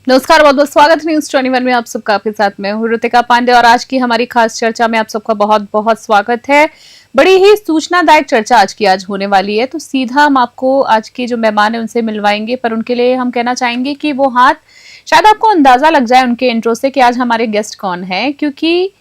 नमस्कार, बहुत बहुत स्वागत है न्यूज 21 में। आप सबका आपके साथ मैं हूँ ऋतिका पांडे और आज की हमारी खास चर्चा में आप सबका बहुत बहुत स्वागत है। बड़ी ही सूचनादायक चर्चा आज होने वाली है, तो सीधा हम आपको आज के जो मेहमान है उनसे मिलवाएंगे, पर उनके लिए हम कहना चाहेंगे कि वो हाथ शायद आपको अंदाजा लग जाए उनके इंट्रो से कि आज हमारे गेस्ट कौन है, क्योंकि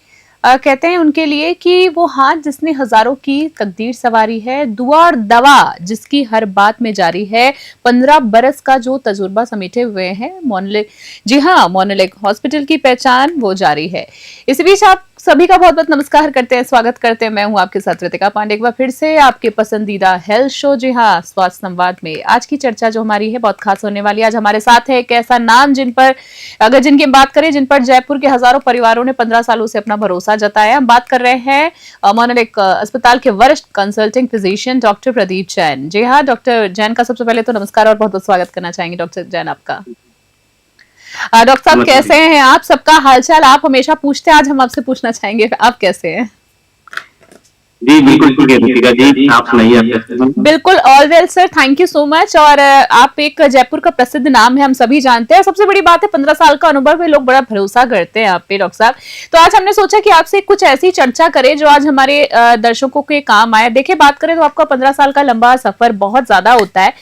कहते हैं उनके लिए कि वो हाथ जिसने हजारों की तकदीर सवारी है, दुआ और दवा जिसकी हर बात में जारी है, 15 बरस का जो तजुर्बा समेटे हुए हैं मोनालिक, जी हाँ, मोनालिक हॉस्पिटल की पहचान वो जारी है। इस बीच आप सभी का बहुत बहुत नमस्कार करते हैं, स्वागत करते हैं। मैं हूं आपके साथ ऋतिका पांडे, एक बार फिर से आपके पसंदीदा हेल्थ शो, जी हाँ, स्वास्थ्य संवाद में आज की चर्चा जो हमारी है बहुत खास होने वाली है। आज हमारे साथ है एक ऐसा नाम जिनकी बात करें, जिन पर जयपुर के हजारों परिवारों ने 15 सालों से अपना भरोसा जताया। हम बात कर रहे हैं मोनालिक अस्पताल के वरिष्ठ consulting physician doctor Pradeep Jain. जी हाँ, डॉक्टर जैन का सबसे पहले तो नमस्कार और बहुत बहुत स्वागत करना चाहेंगे डॉक्टर जैन आपका। डॉक्टर साहब कैसे हैं आप? सबका हालचाल आप हमेशा पूछते हैं, आज हम आपसे पूछना चाहेंगे आप कैसे हैं? जी बिल्कुल ठीक है ऋतिका जी, आप सुनाइए आप कैसे हैं? बिल्कुल all well sir, thank you so much. और आप एक जयपुर का प्रसिद्ध नाम है, हम सभी जानते हैं। सबसे बड़ी बात है 15 साल का अनुभव है, लोग बड़ा भरोसा करते हैं आप पे डॉक्टर साहब। तो आज हमने सोचा कि आपसे कुछ ऐसी चर्चा करें जो आज हमारे दर्शकों के काम आए। देखिए, बात करें तो आपका 15 साल का लंबा सफर बहुत ज्यादा होता है,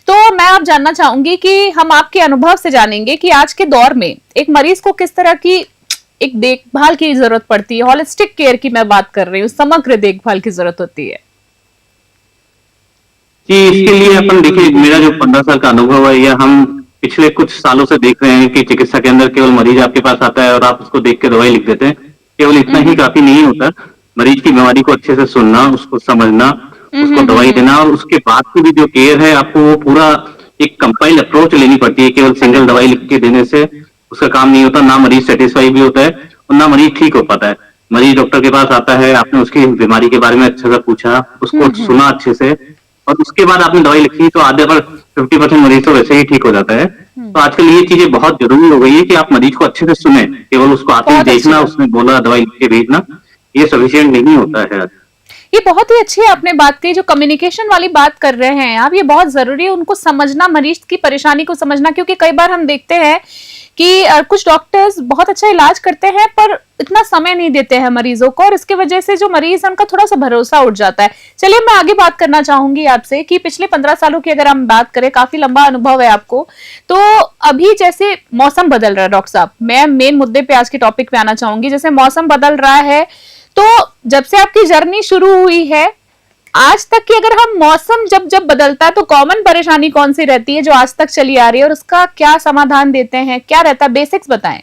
तो मैं आप जानना चाहूंगी कि हम आपके अनुभव से जानेंगे कि आज के दौर में एक मरीज को किस तरह की एक देखभाल की जरूरत पड़ती है। होलिस्टिक केयर की मैं बात कर रही हूँ, समग्र देखभाल की जरूरत होती है जी। इसके लिए अपन देखिए, मेरा जो 15 साल का अनुभव है, या हम पिछले कुछ सालों से देख रहे हैं कि चिकित्सा के अंदर केवल मरीज आपके पास आता है और आप उसको देख के दवाई लिख देते हैं। केवल इतना ही काफी नहीं होता। मरीज की बीमारी को अच्छे से सुनना, उसको समझना, उसको दवाई देना, और उसके बाद की भी जो केयर है आपको वो पूरा एक कंपाइल्ड अप्रोच लेनी पड़ती है। केवल सिंगल दवाई लिख के देने से उसका काम नहीं होता। ना मरीज सेटिस्फाई भी होता है और ना मरीज ठीक हो पाता है। मरीज डॉक्टर के पास आता है, आपने उसकी बीमारी के बारे में अच्छे से पूछा, उसको सुना अच्छे से, और उसके बाद आपने दवाई लिखी, तो आधे पर 50% मरीज तो वैसे ही ठीक हो जाता है। तो आजकल ये चीजें बहुत जरूरी हो गई है कि आप मरीज को अच्छे से सुने। केवल उसको आते ही देखना, उसने बोला दवाई लिख के भेजना, ये सफिशिएंट नहीं होता है। ये बहुत ही अच्छी आपने बात कही, जो कम्युनिकेशन वाली बात कर रहे हैं आप, ये बहुत जरूरी है। उनको समझना, मरीज की परेशानी को समझना, क्योंकि कई बार हम देखते हैं कि कुछ डॉक्टर्स बहुत अच्छा इलाज करते हैं पर इतना समय नहीं देते हैं मरीजों को, और इसकी वजह से जो मरीज है उनका थोड़ा सा भरोसा उठ जाता है। चलिए, मैं आगे बात करना चाहूंगी आपसे कि पिछले 15 सालों की अगर हम बात करें, काफी लंबा अनुभव है आपको, तो अभी जैसे मौसम बदल रहा है डॉक्टर साहब, मैं मेन मुद्दे पे आज के टॉपिक पे आना चाहूंगी। जैसे मौसम बदल रहा है, तो जब से आपकी जर्नी शुरू हुई है आज तक की, अगर हम मौसम जब जब बदलता है तो कॉमन परेशानी कौन सी रहती है जो आज तक चली आ रही है, और उसका क्या समाधान देते हैं, क्या रहता है, बेसिक्स बताएं।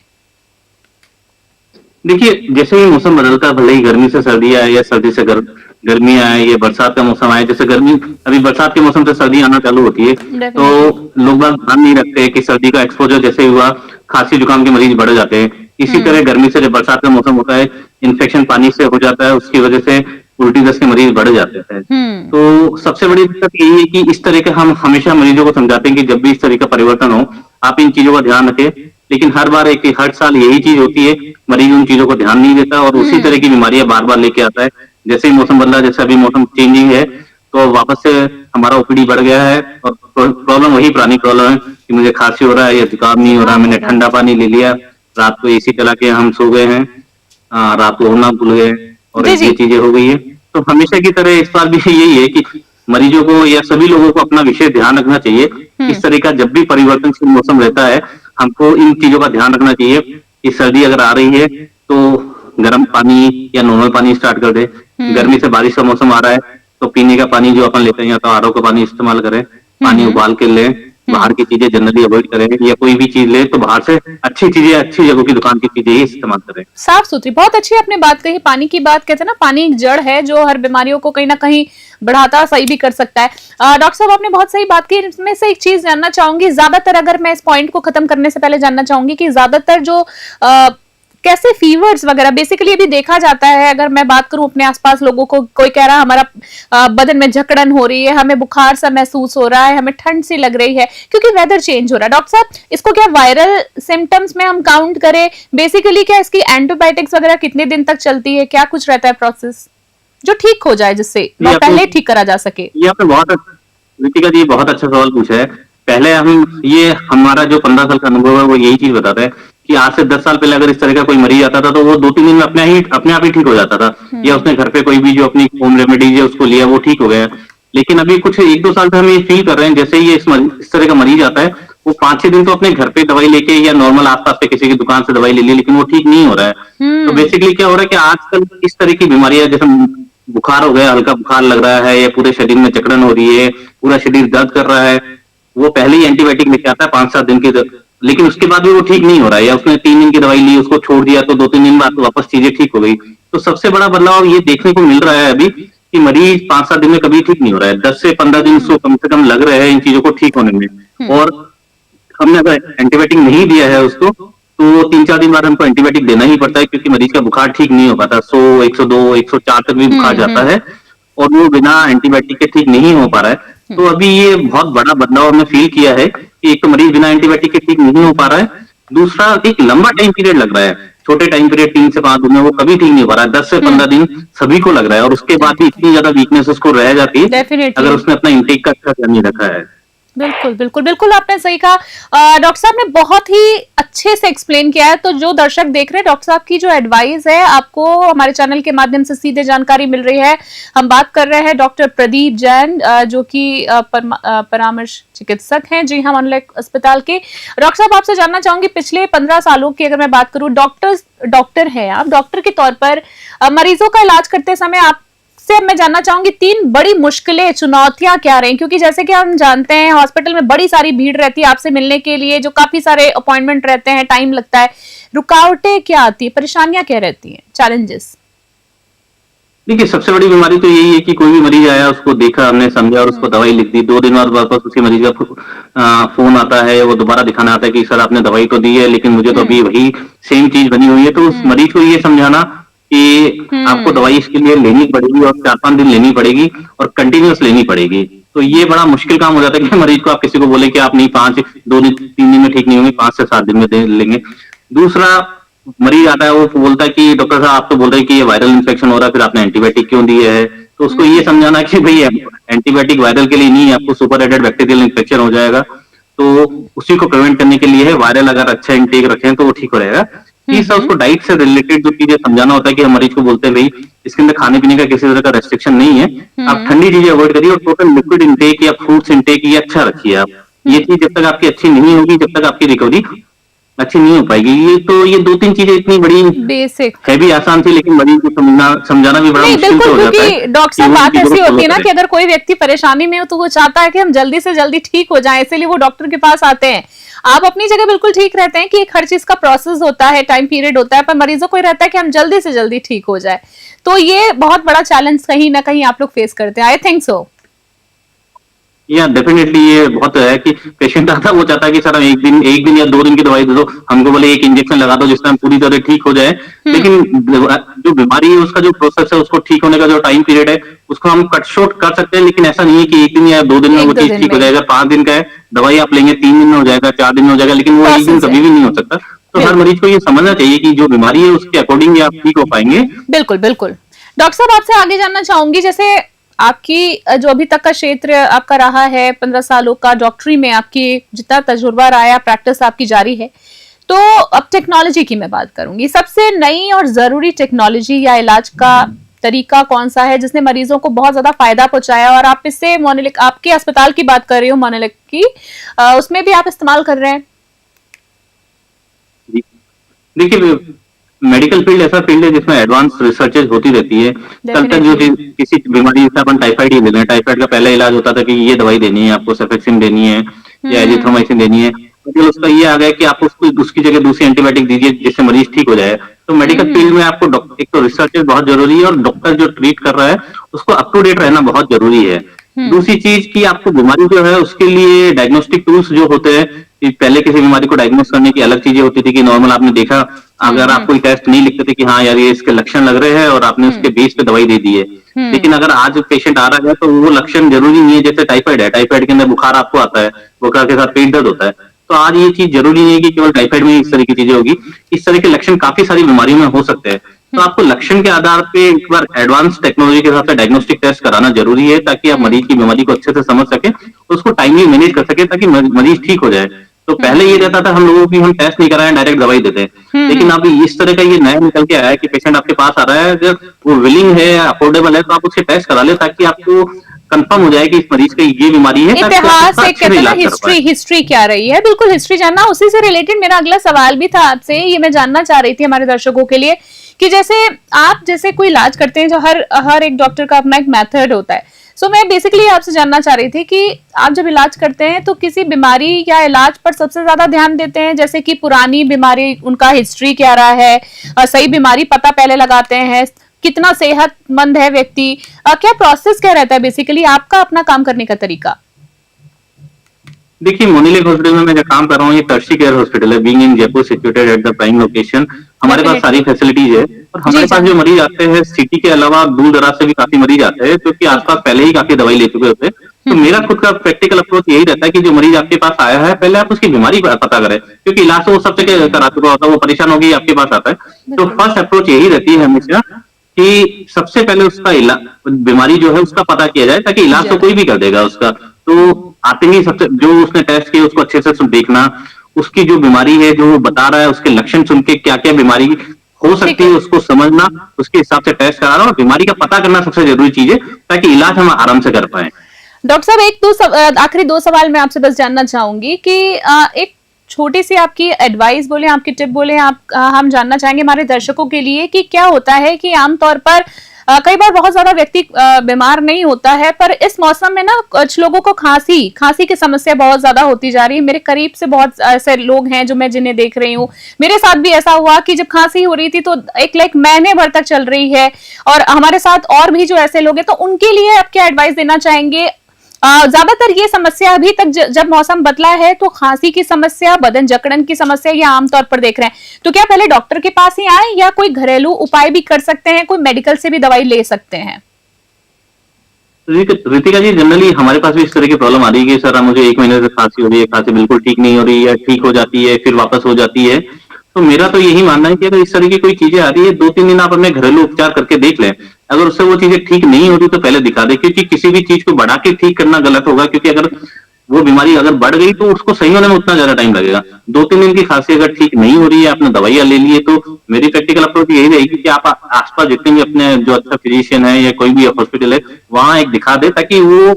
देखिए, जैसे ही मौसम बदलता है, भले ही गर्मी से सर्दी आए या सर्दी से गर्मी आए, या बरसात का मौसम आए। जैसे गर्मी, अभी बरसात के मौसम से सर्दी आना चालू होती है, तो लोग बात ध्यान नहीं रखते कि सर्दी का एक्सपोजर जैसे हुआ, खांसी जुकाम के मरीज बढ़ जाते हैं। इसी तरह गर्मी से जब बरसात का मौसम होता है, इन्फेक्शन पानी से हो जाता है, उसकी वजह से उल्टी दस्त के मरीज बढ़ जाते हैं। तो सबसे बड़ी दिक्कत यही है कि इस तरह के, हम हमेशा मरीजों को समझाते हैं कि जब भी इस तरह का परिवर्तन हो, आप इन चीजों का ध्यान रखें। लेकिन हर बार हर साल यही चीज होती है, मरीज उन चीजों को ध्यान नहीं देता और उसी तरह की बीमारियां बार बार लेके आता है। जैसे ही मौसम बदला, जैसे अभी मौसम चेंजिंग है, तो वापस से हमारा ओपीडी बढ़ गया है, और प्रॉब्लम वही पुरानी प्रॉब्लम है कि मुझे खांसी हो रहा है या जुकाम नहीं हो रहा, मैंने ठंडा पानी ले लिया, रात को एसी चला के हम सो गए हैं, रात को होना भूल गए, और ये चीजें हो गई है। तो हमेशा की तरह इस बार भी यही है कि मरीजों को या सभी लोगों को अपना विशेष ध्यान रखना चाहिए। इस तरह का जब भी परिवर्तनशील मौसम रहता है, हमको इन चीजों का ध्यान रखना चाहिए कि सर्दी अगर आ रही है तो गर्म पानी या नॉर्मल पानी स्टार्ट कर दे। गर्मी से बारिश का मौसम आ रहा है, तो पीने का पानी जो अपन लेते हैं, या तो आरओ का पानी इस्तेमाल करें, पानी उबाल के लें, बाहर की चीजें जनरली अवॉइड करें, या कोई भी चीज ले तो बाहर से अच्छी चीजें, अच्छी जगह की दुकान की चीजें ही इस्तेमाल करें, साफ सुथरी। बहुत अच्छी आपने बात कही, पानी की बात, कहते हैं ना, पानी एक जड़ है जो हर बीमारियों को कहीं ना कहीं बढ़ाता, सही भी कर सकता है। डॉक्टर साहब, आपने बहुत सही बात की। इसमें से एक चीज जानना चाहूंगी, ज्यादातर, अगर मैं इस पॉइंट को खत्म करने से पहले जानना चाहूंगी कि ज्यादातर जो कैसे फीवर्स वगैरह बेसिकली अभी देखा जाता है, अगर मैं बात करूं अपने आसपास लोगों को, कोई कह रहा है हमारा बदन में जकड़न हो रही है, हमें बुखार सा महसूस हो रहा है, हमें ठंड सी लग रही है क्योंकि वेदर चेंज हो रहा है। डॉक्टर साहब, इसको क्या वायरल सिम्टम्स में हम काउंट करें? बेसिकली क्या इसकी एंटीबायोटिक्स वगैरह कितने दिन तक चलती है, क्या कुछ रहता है प्रोसेस जो ठीक हो जाए, जिससे पहले ठीक करा जा सके? ये आपने बहुत, ऋतिका जी बहुत अच्छा सवाल पूछा है। पहले हम ये हमारा जो 15 साल का अनुभव है वो यही चीज बताता है कि आज से 10 साल पहले अगर इस तरह का कोई मरीज आता था तो वो 2-3 दिन में अपने आप ही ठीक हो जाता था, या उसने घर पे कोई भी जो अपनी होम रेमेडीज है उसको लिया वो ठीक हो गया। लेकिन अभी कुछ 1-2 साल से हम ये फील कर रहे हैं जैसे ही इस तरह का मरीज आता है वो 5-6 दिन तो अपने घर पे दवाई लेके या नॉर्मल आसपास पे किसी की दुकान से दवाई ले ली, लेकिन वो ठीक नहीं हो रहा है। तो बेसिकली क्या हो रहा है कि आजकल इस तरह की बीमारियां जैसे बुखार हो गया, हल्का बुखार लग रहा है या पूरे शरीर में जकड़न हो रही है, पूरा शरीर दर्द कर रहा है, वो पहले ही एंटीबायोटिक लेके आता है 5-7 दिन की, लेकिन उसके बाद भी वो ठीक नहीं हो रहा है, या उसने 3 दिन की दवाई ली उसको छोड़ दिया तो 2-3 दिन बाद वापस चीजें ठीक हो गई। तो सबसे बड़ा बदलाव ये देखने को मिल रहा है अभी कि मरीज 5-7 दिन में कभी ठीक नहीं हो रहा है, 10 से 15 दिन उसको कम से कम लग रहे हैं इन चीजों को ठीक होने में। और हमने अगर एंटीबायोटिक नहीं दिया है उसको तो 3-4 दिन बाद हमको एंटीबायोटिक देना ही पड़ता है, क्योंकि मरीज का बुखार ठीक नहीं हो पाता, 100, 102, 104 तक भी बुखार जाता है और वो बिना एंटीबायोटिक के ठीक नहीं हो पा रहा है। तो अभी ये बहुत बड़ा बदलाव हमने फील किया है कि एक तो मरीज बिना एंटीबायोटिक के ठीक नहीं हो पा रहा है, दूसरा एक लंबा टाइम पीरियड लग रहा है, छोटे टाइम पीरियड 3 से 5 दिन में वो कभी ठीक नहीं हो पा रहा है, 10 से 15 दिन सभी को लग रहा है, और उसके बाद भी इतनी ज्यादा वीकनेस उसको रह जाती है डेफिनेटली। अगर उसने अपना इंटेक का अच्छा ध्यान नहीं रखा है। बिल्कुल बिल्कुल बिल्कुल, आपने सही कहा। डॉक्टर साहब ने बहुत ही अच्छे से एक्सप्लेन किया है। तो जो दर्शक देख रहे हैं, डॉक्टर साहब की जो एडवाइस है आपको हमारे चैनल के माध्यम से सीधे जानकारी मिल रही है। हम बात कर रहे हैं डॉक्टर प्रदीप जैन, जो कि परामर्श चिकित्सक हैं, जी हाँ, मनोलय अस्पताल के। डॉक्टर साहब, आपसे जानना चाहूंगी, पिछले 15 सालों की अगर मैं बात करूं, डॉक्टर है आप, डॉक्टर के तौर पर मरीजों का इलाज करते समय आप से मैं जानना चाहूंगी 3 बड़ी मुश्किलें, चुनौतियां क्या रही, क्योंकि जैसे कि हम जानते हैं हॉस्पिटल में बड़ी सारी भीड़ रहती है आपसे मिलने के लिए, जो काफी सारे अपॉइंटमेंट रहते हैं, टाइम लगता है, रुकावटें क्या आती है, परेशानियां क्या रहती हैं, चैलेंजेस? देखिए, सबसे बड़ी बीमारी तो यही है कि कोई भी मरीज आया, उसको देखा हमने, समझा और उसको दवाई लिख दी, 2 दिन बाद वापस उसी मरीज का फोन आता है, वो दोबारा दिखाना आता है कि सर आपने दवाई तो दी है लेकिन मुझे तो अभी वही सेम चीज बनी हुई है। तो उस मरीज को ये समझाना कि आपको दवाई इसके लिए लेनी पड़ेगी और 4-5 दिन लेनी पड़ेगी और कंटिन्यूअस लेनी पड़ेगी, तो ये बड़ा मुश्किल काम हो जाता है कि मरीज को आप किसी को बोले कि आप नहीं 2 दिन 3 दिन में ठीक नहीं होंगे, 5 से 7 दिन में लेंगे। दूसरा, मरीज आता है वो बोलता है कि डॉक्टर साहब आप तो बोल रहे हैं कि ये वायरल इन्फेक्शन हो रहा है, फिर आपने एंटीबायोटिक क्यों दी है? तो उसको ये समझाना कि भाई एंटीबायोटिक वायरल के लिए नहीं है, आपको सुपर एडेड बैक्टीरियल इन्फेक्शन हो जाएगा, तो उसी को प्रिवेंट करने के लिए है। वायरल अगर अच्छा इंटेक रखें तो वो ठीक हो रहेगा। तीसरा, उसको डाइट से रिलेटेड जो चीजें समझाना होता है कि हम मरीज को बोलते हैं भाई इसके अंदर खाने पीने का किसी तरह का रेस्ट्रिक्शन नहीं है, आप ठंडी चीजें अवॉइड करिए और टोटल लिक्विड इंटेक या फ्रूट्स इंटेक ये अच्छा रखिए आप। ये चीज जब तक आपकी अच्छी नहीं होगी, जब तक आपकी रिकवरी अच्छी नहीं हो पाएगी। ये 2-3 चीजें इतनी बड़ी बेसिक है भी आसान थी, लेकिन मरीज को समझाना भी बड़ा मुश्किल हो जाता है। क्योंकि डॉक्टर साहब बात ऐसी होती है ना कि अगर कोई व्यक्ति परेशानी में हो तो वो चाहता है कि हम जल्दी से जल्दी ठीक हो जाएं, इसीलिए वो डॉक्टर के पास आते हैं। आप अपनी जगह बिल्कुल ठीक रहते हैं कि एक हर चीज का प्रोसेस होता है, टाइम पीरियड होता है, पर मरीजों को रहता है कि हम जल्दी से जल्दी ठीक हो जाए। तो ये बहुत बड़ा चैलेंज कहीं ना कहीं आप लोग फेस करते हैं, आई थिंक सो। या डेफिनेटली ये बहुत है कि पेशेंट आता है वो चाहता है कि सर हम एक दिन या 2 दिन की दवाई दे दो, हमको बोले एक इंजेक्शन लगा दो जिससे हम पूरी तरह ठीक हो जाए, लेकिन जो बीमारी है उसका जो प्रोसेस है, उसको ठीक होने का जो टाइम पीरियड है उसको हम कट शॉर्ट कर सकते हैं, लेकिन ऐसा नहीं है कि 1 दिन या 2 दिन में वो चीज ठीक हो जाएगा। 5 दिन का है, दवाई आप लेंगे 3 दिन में हो जाएगा, 4 दिन में हो जाएगा, लेकिन वो 1 दिन कभी भी नहीं हो सकता। तो हर मरीज को ये समझना चाहिए कि जो बीमारी है उसके अकॉर्डिंग आप ठीक हो पाएंगे। बिल्कुल बिल्कुल। डॉक्टर साहब, आपसे आगे जानना चाहूंगी, जैसे आपकी जो अभी तक का क्षेत्र आपका रहा है, 15 सालों का डॉक्टरी में आपकी जितना तजुर्बा रहा, प्रैक्टिस आपकी जारी है, तो अब टेक्नोलॉजी की मैं बात करूंगी। सबसे नई और जरूरी टेक्नोलॉजी या इलाज का तरीका कौन सा है जिसने मरीजों को बहुत ज्यादा फायदा पहुंचाया, और आप इससे मोनोलिक, आपके अस्पताल की बात कर रही हूँ मोनोलिक की, उसमें भी आप इस्तेमाल कर रहे हैं? देखिए, मेडिकल फील्ड ऐसा फील्ड है जिसमें एडवांस रिसर्चेज होती रहती है। कल तक जो किसी बीमारी, जैसे अपन टाइफाइड ही ले लें, टाइफाइड का पहला इलाज होता था कि ये दवाई देनी है आपको, सेफेक्सिन देनी है या एजिथ्रोमाइसिन देनी है, तो उसका ये आ गया कि आप उसकी जगह दूसरी एंटीबायोटिक दीजिए जिससे मरीज ठीक हो जाए। तो मेडिकल फील्ड में आपको एक तो रिसर्चेज बहुत जरूरी है और डॉक्टर जो ट्रीट कर रहा है उसको अप टू डेट रहना बहुत जरूरी है। दूसरी चीज की आपको बीमारी जो है उसके लिए डायग्नोस्टिक टूल्स जो होते हैं, पहले किसी बीमारी को डायग्नोस करने की अलग चीजें होती थी कि नॉर्मल आपने देखा, अगर आप कोई टेस्ट नहीं लिखते थे कि हाँ यार ये इसके लक्षण लग रहे हैं और आपने उसके बेस पे दवाई दे दी है, लेकिन अगर आज पेशेंट आ रहा है तो वो लक्षण जरूरी नहीं है। जैसे टाइफाइड है, टाइफाइड के अंदर बुखार आपको आता है, बुखार के साथ पेट दर्द होता है, तो आज ये चीज जरूरी नहीं है कि केवल टाइफाइड में इस तरह की चीजें होगी, इस तरह के लक्षण काफी सारी बीमारियों में हो सकते हैं। तो आपको लक्षण के आधार पे एक बार एडवांस टेक्नोलॉजी के हिसाब से डायग्नोस्टिक टेस्ट कराना जरूरी है ताकि आप मरीज की बीमारी को अच्छे से समझ सके तो उसको टाइमली मैनेज कर सके ताकि मरीज ठीक हो जाए। तो पहले ये रहता था हम लोगों की, हम टेस्ट नहीं कराएं डायरेक्ट दवाई देते हैं, लेकिन अभी इस तरह का ये नया निकल के आया है कि पेशेंट आपके पास आ रहा है, अगर वो विलिंग है, अफोर्डेबल है, तो आप उसके टेस्ट करा ले ताकि आपको कंफर्म हो जाए कि इस मरीज को ये बीमारी है, ताकि आप इतिहास उसका एक अच्छे कहते से हैं ना, इलाज कर पाएं। हिस्ट्री क्या रही है, बिल्कुल हिस्ट्री जानना। उसी से रिलेटेड मेरा अगला सवाल भी था आपसे, ये मैं जानना चाह रही थी हमारे दर्शकों के लिए कि जैसे कोई इलाज करते हैं, जो हर एक डॉक्टर का अपना एक मेथड होता है। सो मैं बेसिकली आपसे जानना चाह रही थी कि आप जब इलाज करते हैं तो किसी बीमारी या इलाज पर सबसे ज्यादा ध्यान देते हैं, जैसे कि पुरानी बीमारी, उनका हिस्ट्री क्या रहा है, सही बीमारी पता पहले लगाते हैं, कितना सेहतमंद है व्यक्ति, क्या प्रोसेस क्या रहता है बेसिकली आपका अपना काम करने का तरीका? देखिए, मोनीलेक हॉस्पिटल में मैं जो काम कर रहा हूँ, ये टर्शियरी केयर हॉस्पिटल है, being in Jaipur, situated at the prime location. हमारे पास सारी फैसिलिटीज है, और हमारे पास जो मरीज आते हैं सिटी के अलावा दूर दराज से भी काफी मरीज आते हैं, क्योंकि आसपास पहले ही काफी दवाई ले चुके होते हैं। तो मेरा खुद का प्रैक्टिकल अप्रोच यही रहता है कि जो मरीज आपके पास आया है, पहले आप उसकी बीमारी पता करें, क्योंकि इलाज तो वो सबसे करा चुका होता है, वो परेशान होगी आपके पास आता है। तो फर्स्ट अप्रोच यही रहती है हमेशा कि सबसे पहले उसका बीमारी जो है उसका पता किया जाए, ताकि इलाज तो कोई भी कर देगा उसका। तो आते ही सबसे जो उसने टेस्ट किया उसको अच्छे से देखना, उसकी जो बीमारी है जो वो बता रहा है, उसके लक्षण सुन के क्या क्या बीमारी हो सकती है उसको समझना, उसके हिसाब से टेस्ट कराना और बीमारी का पता करना सबसे जरूरी चीज है, ताकि इलाज हम आराम से कर पाए। डॉक्टर साहब, आखिरी दो सवाल मैं आपसे बस जानना चाहूंगी कि एक छोटी सी आपकी एडवाइस बोले, आपकी टिप बोले, हम जानना चाहेंगे हमारे दर्शकों के लिए कि क्या होता है कि आमतौर पर कई बार बहुत ज्यादा व्यक्ति बीमार नहीं होता है, पर इस मौसम में ना कुछ लोगों को खांसी की समस्या बहुत ज्यादा होती जा रही है। मेरे करीब से बहुत ऐसे लोग हैं जो मैं जिन्हें देख रही हूँ, मेरे साथ भी ऐसा हुआ कि जब खांसी हो रही थी तो एक महीने भर तक चल रही है, और हमारे साथ और भी जो ऐसे लोग हैं, तो उनके लिए आप क्या एडवाइस देना चाहेंगे? ज्यादातर ये समस्या अभी तक जब मौसम बदला है तो खांसी की समस्या, बदन जकड़न की समस्या ये आमतौर पर देख रहे हैं, तो क्या पहले डॉक्टर के पास ही आए या कोई घरेलू उपाय भी कर सकते हैं, कोई मेडिकल से भी दवाई ले सकते हैं? रितिका जी, जनरली हमारे पास भी इस तरह की प्रॉब्लम आ रही है कि सर मुझे 1 महीने से खांसी हो रही है, खांसी बिल्कुल ठीक नहीं हो रही है, ठीक हो जाती है फिर वापस हो जाती है। तो मेरा तो यही मानना है कि अगर इस तरह की कोई चीजें आ रही है, 2-3 दिन आप अपने घरेलू उपचार करके देख लें। अगर उससे वो चीजें ठीक नहीं हो रही तो पहले दिखा दे, क्योंकि किसी भी चीज को बढ़ा के ठीक करना गलत होगा, क्योंकि अगर वो बीमारी अगर बढ़ गई तो उसको सही होने में उतना ज्यादा टाइम लगेगा। 2-3 दिन की खांसी अगर ठीक नहीं हो रही है, आपने दवाइयां ले ली है, तो मेरी प्रैक्टिकल अप्रोच यही रहेगी कि आप आसपास जितने भी अपने जो अच्छा फिजिशियन है या कोई भी हॉस्पिटल है वहां एक दिखा दे, ताकि वो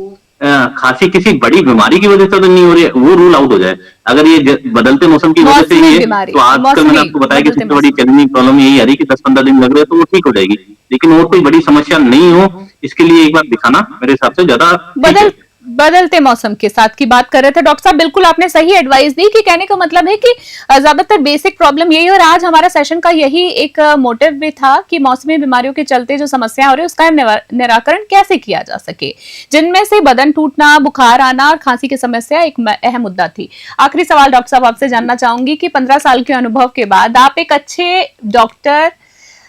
खांसी किसी बड़ी बीमारी की वजह से तो नहीं हो रही है, वो रूल आउट हो जाए। अगर ये बदलते मौसम की वजह से ही है, तो आजकल मैंने आपको बताया कि सबसे बड़ी चैलेंजिंग प्रॉब्लम यही आ रही है कि 10-15 दिन लग रहे हैं, तो वो ठीक हो जाएगी। लेकिन और कोई बड़ी समस्या नहीं हो, इसके लिए एक बार दिखाना मेरे हिसाब से ज्यादा बदलते मौसम के साथ की बात कर रहे थे डॉक्टर साहब, बिल्कुल आपने सही एडवाइस दी कि कहने का मतलब है कि ज्यादातर बेसिक प्रॉब्लम यही, और आज हमारा सेशन का यही एक मोटिव भी था कि मौसमी बीमारियों के चलते जो समस्या हो रही है उसका निराकरण कैसे किया जा सके, जिनमें से बदन टूटना, बुखार आना और खांसी की समस्या एक अहम मुद्दा थी। आखिरी सवाल डॉक्टर साहब आपसे जानना चाहूंगी कि 15 साल के अनुभव के बाद आप एक अच्छे डॉक्टर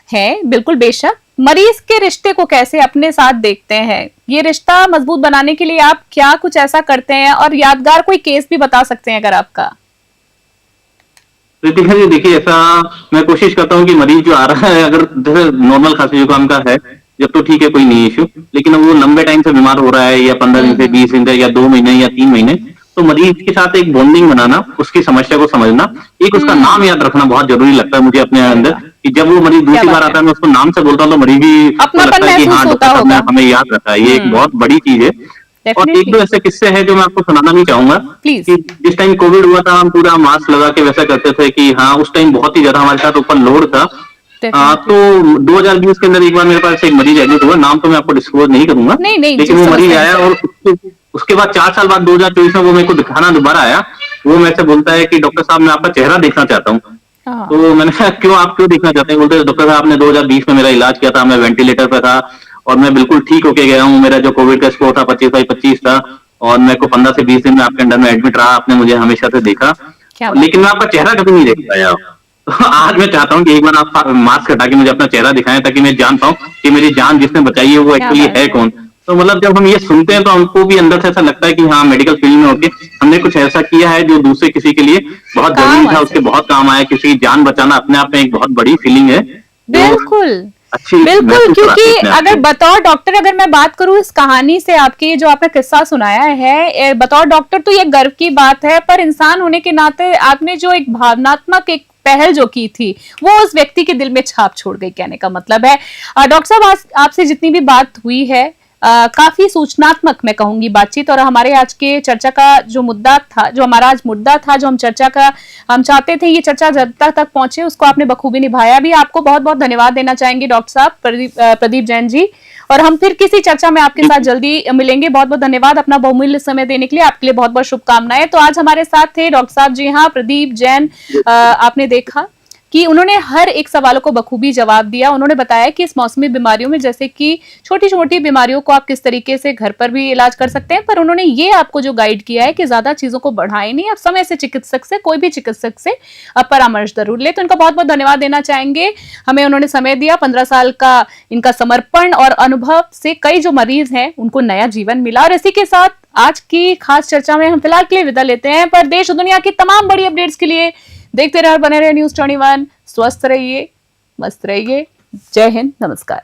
हैं, बिल्कुल बेशक, मरीज के रिश्ते को कैसे अपने साथ देखते हैं? ये रिश्ता मजबूत बनाने के लिए आप क्या कुछ ऐसा करते हैं, और यादगार कोई केस भी बता सकते हैं अगर आपका? रितिका जी, देखिए, ऐसा मैं कोशिश करता हूँ कि मरीज जो आ रहा है, अगर जैसे नॉर्मल खांसी जुकाम का है जब तो ठीक है, कोई नहीं इश्यू, लेकिन वो लंबे टाइम से बीमार हो रहा है, या 15 दिन से 20 दिन से, या 2 महीने या 3 महीने, तो मरीज के साथ एक बॉन्डिंग बनाना, उसकी समस्या को समझना, एक उसका नाम याद रखना बहुत जरूरी लगता है मुझे अपने अंदर, कि जब वो मरीज दूसरी बार आता है मैं उसको नाम से बोलता हूँ तो मरीज भी लगता है कि हाँ डॉक्टर साहब ने हमें याद रखा है। ये एक बहुत बड़ी चीज है। और 1-2 ऐसे किस्से हैं जो मैं आपको सुनाना भी चाहूंगा कि जिस टाइम कोविड हुआ था, हम पूरा मास्क लगा के वैसा करते थे कि हाँ उस टाइम बहुत ही ज्यादा हमारे साथ ऊपर लोड था। तो 2020 के अंदर एक बार मेरे पास एक मरीज एडमिट हुआ, नाम तो मैं आपको डिस्क्लोज नहीं करूंगा, लेकिन वो मरीज आया और उसके बाद 4 साल बाद 2024 में वो मेरे को दिखाना दोबारा आया। वो मेरे से बोलता है कि डॉक्टर साहब मैं आपका चेहरा देखना चाहता हूँ। तो मैंने कहा क्यों, आप क्यों देखना चाहते हैं? बोलते डॉक्टर साहब आपने 2020 में मेरा इलाज किया था, मैं वेंटिलेटर पे था और मैं बिल्कुल ठीक होके गया हूँ, मेरा जो कोविड का स्कोर था 25/25 था, और मेरे को 15 से 20 दिन में आपके अंडर में एडमिट रहा, आपने मुझे हमेशा से देखा, लेकिन मैं आपका चेहरा कभी नहीं देख पाया। तो आज मैं चाहता हूँ कि एक बार आप मास्क हटा के मुझे अपना चेहरा दिखाएं, ताकि मैं जान पाऊँ कि मेरी जान जिसने बचाई है वो एक्चुअली है कौन। तो मतलब जब हम ये सुनते हैं तो हमको भी अंदर से ऐसा लगता है कि हाँ मेडिकल फील्ड में होके हमने कुछ ऐसा किया है जो दूसरे किसी के लिए बहुत जरूरी था, उसके बहुत काम आया। किसी की जान बचाना अपने आप में एक बहुत बड़ी फीलिंग है। बिल्कुल, अच्छी बिल्कुल, महसूस कराती है क्योंकि अपने आप अगर को। बतौर डॉक्टर अगर मैं बात करूं इस कहानी से, आपकी जो आपने किस्सा सुनाया है, बतौर डॉक्टर तो ये गर्व की बात है, पर इंसान होने के नाते आपने जो एक भावनात्मक एक पहल जो की थी वो उस व्यक्ति के दिल में छाप छोड़ गई, कहने का मतलब है। डॉक्टर साहब, आपसे जितनी भी बात हुई है काफी सूचनात्मक मैं कहूंगी बातचीत, और हमारे आज के चर्चा का जो मुद्दा था, जो हमारा आज मुद्दा था, जो हम चर्चा का हम चाहते थे ये चर्चा जनता तक पहुंचे, उसको आपने बखूबी निभाया भी। आपको बहुत बहुत धन्यवाद देना चाहेंगे डॉक्टर साहब, प्रदीप जैन जी। और हम फिर किसी चर्चा में आपके साथ जल्दी मिलेंगे। बहुत बहुत धन्यवाद अपना बहुमूल्य समय देने के लिए, आपके लिए बहुत बहुत शुभकामनाएं। तो आज हमारे साथ थे डॉक्टर साहब, जी हाँ, प्रदीप जैन। आपने देखा कि उन्होंने हर एक सवालों को बखूबी जवाब दिया। उन्होंने बताया कि इस मौसमी बीमारियों में, जैसे कि छोटी छोटी बीमारियों को आप किस तरीके से घर पर भी इलाज कर सकते हैं, पर उन्होंने ये आपको जो गाइड किया है कि ज्यादा चीजों को बढ़ाए नहीं, आप समय से चिकित्सक से, कोई भी चिकित्सक से परामर्श जरूर ले। तो इनका बहुत बहुत धन्यवाद देना चाहेंगे। हमें उन्होंने समय दिया, 15 साल का इनका समर्पण और अनुभव से कई जो मरीज हैं उनको नया जीवन मिला। और इसी के साथ आज की खास चर्चा में हम फिलहाल के लिए विदा लेते हैं, पर देश और दुनिया की तमाम बड़ी अपडेट्स के लिए देखते रहे और बने रहे न्यूज़ 21। स्वस्थ रहिए, मस्त रहिए। जय हिंद, नमस्कार।